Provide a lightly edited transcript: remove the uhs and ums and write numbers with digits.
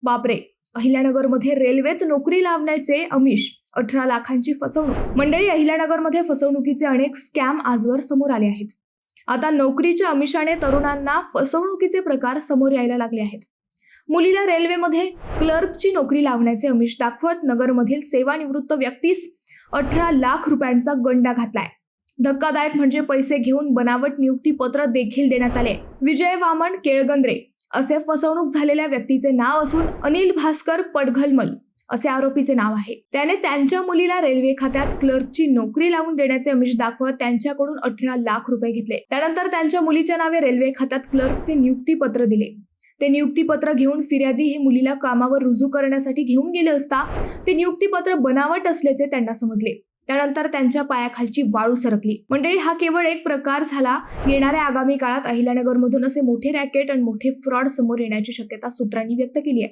बापरे, अहिल्यानगरमध्ये रेल्वेत नोकरी लावण्याचे आमिष, 18 लाखांची फसवणूक. मंडळी, अहिल्यानगरमध्ये फसवणुकीचे अनेक स्कॅम आजवर समोर आले आहेत. आता नोकरीच्या आमिषाने तरुणांना फसवणुकीचे प्रकार समोर यायला लागले आहेत. मुलीला रेल्वेमध्ये क्लर्कची नोकरी लावण्याचे आमिष दाखवत नगरमधील सेवानिवृत्त व्यक्तीस 18 लाख रुपयांचा गंडा घातलाय. धक्कादायक म्हणजे पैसे घेऊन बनावट नियुक्तीपत्र देखील देण्यात आले. विजय वामन केळगंद्रे असे फसवणूक झालेल्या व्यक्तीचे नाव असून अनिल भास्कर पडघलमल असे आरोपीचे नाव आहे. त्याने त्यांच्या मुलीला रेल्वे खात्यात क्लर्कची नोकरी लावून देण्याचे आमिष दाखवत त्यांच्याकडून 18 लाख रुपये घेतले. त्यानंतर त्यांच्या मुलीच्या नावे रेल्वे खात्यात क्लर्कचे नियुक्तीपत्र दिले. ते नियुक्तीपत्र घेऊन फिर्यादी हे मुलीला कामावर रुजू करण्यासाठी घेऊन गेले असता ते नियुक्तीपत्र बनावट असल्याचे त्यांना समजले. त्यानंतर त्यांच्या पायाखालची वाळू सरकली. मंडळी, हा केवळ एक प्रकार झाला. येणाऱ्या आगामी काळात अहिल्यानगरमधून असे मोठे रॅकेट आणि मोठे फ्रॉड समोर येण्याची शक्यता सूत्रांनी व्यक्त केली आहे.